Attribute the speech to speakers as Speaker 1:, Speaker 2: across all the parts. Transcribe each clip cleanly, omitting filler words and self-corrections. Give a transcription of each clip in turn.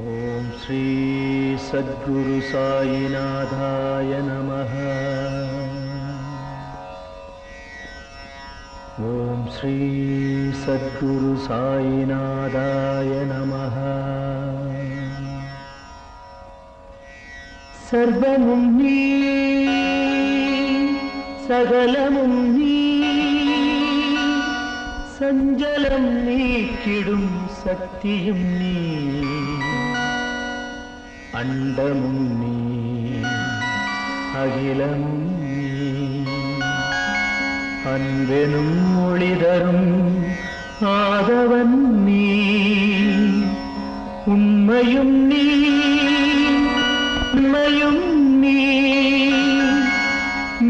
Speaker 1: ஓம் ஸ்ரீ சத்குரு சாயிநாதாய நமः. ஓம் ஸ்ரீ சத்குரு சாயிநாதாய நமः. சர்வமும் நீ, சகலமும் நீ, சஞ்சலம் நீக்கிடும் சக்தியும் நீ, அண்டமும் நீ, அகிலமும் நீ, அன்பெனும் ஒளிதரும் ஆதவன் நீ, உண்மையும் நீ, உண்மையும் நீ,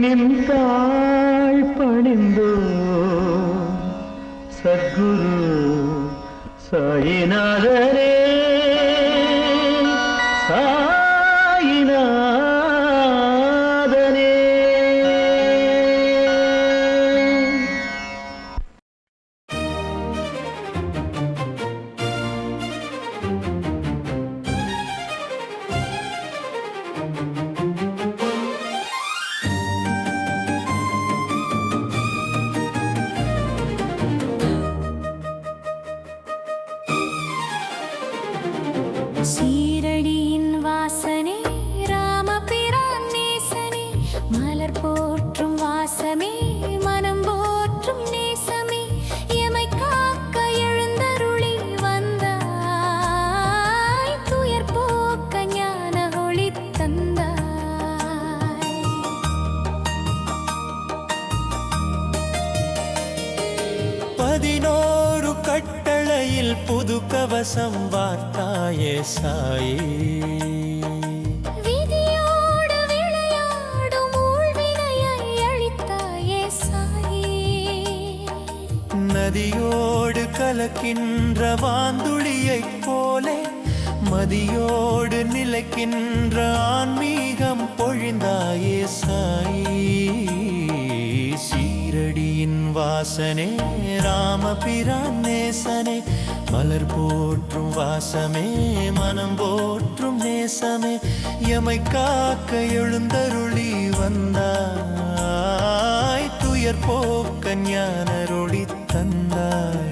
Speaker 1: நின்றாள் பணிந்தோ சத்குரு சாயிநாதரே.
Speaker 2: சீரடியின் வாசனே ராமபிரான் நேசனே, மலர் போற்றும் வாசமே மனம் போற்றும் நேசமே, எமை காக்க எழுந்தருளி வந்தாய், துயர் போக்க ஞான ஒளி தந்தாய்.
Speaker 3: 11 கட்டளையில் புது கவசம் வார்த்தாயே சாயி,
Speaker 2: விதியோடு விளையாடும் ஊழ்வினையை அழித்தாயே சாயி,
Speaker 3: நதியோடு கலக்கின்ற வாந்துளியைப் போலே மதியோடு நிலைக்கின்ற ஆன்மீகம் பொழிந்தாயே சாயி. சீரடியின் வாசனே ராமபிரான் நேசனே, மலர் போற்றும் வாசமே மனம் போற்றும் நேசமே, எமை காக்க எழுந்தருளி வந்தாய், துயர் போக்க ஞானருளி தந்தாய்.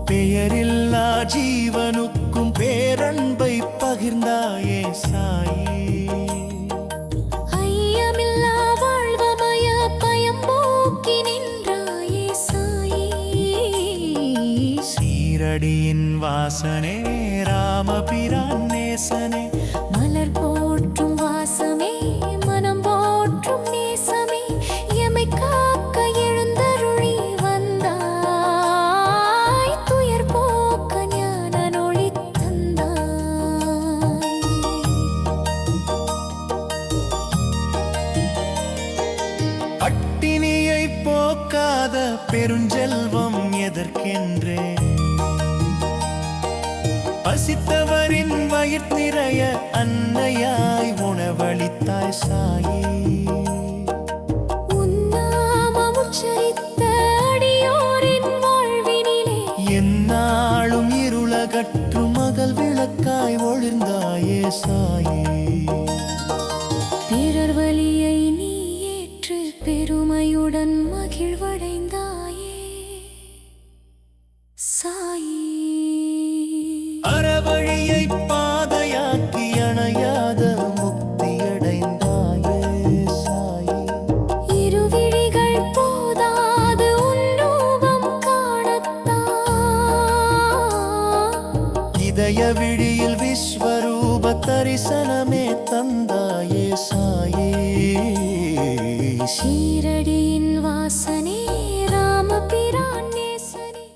Speaker 3: பெயரில்லா ஜீவனுக்கும் பேரன்பை பகிர்ந்தாயே சாயி,
Speaker 2: ஐயமில்லா வாழ்வமய பயம் போக்கி நின்றாயே சாயி.
Speaker 3: சீரடியின் வாசனே ராமபிரான் நேசனே,
Speaker 2: மலர் போற்றும் வாசமே மனம் போற்றும் நேசமே, எமை காக்க எழுந்தருளி வந்தாய், துயர் போக்க ஞான ஒளி தந்தாய்.
Speaker 3: பட்டினியை போக்காத பெருஞ்செல்வம் எதற்கென்றே, பசித்தவரின் வயிற் நிறைய அன்னையாய் உணவளித்தாய் சாயி,
Speaker 2: உன்னாமம் உச்சரித்த அடியோரின் வாழ்வினிலே
Speaker 3: எந்நாளும் இருளகற்று மகள் விளக்காய் ஒளிர்ந்தாயே சாயி.
Speaker 2: பிறர் வலியை நீ ஏற்று பெருமையுடன் மகிழ்வடைந்தாயே சாயி.
Speaker 3: அறவழியை பாதையாக்கி அணையாத முக்தியடைந்தாயே சாயி.
Speaker 2: இருவிழிகள் போதாது உன் ரூபம் காணத்தான்,
Speaker 3: இதய விழியில் விஸ்வரூப தரிசனமே தந்தாயே சாயே.
Speaker 2: ஷீரடியின் வாசனே ராமபிரான் நேசனே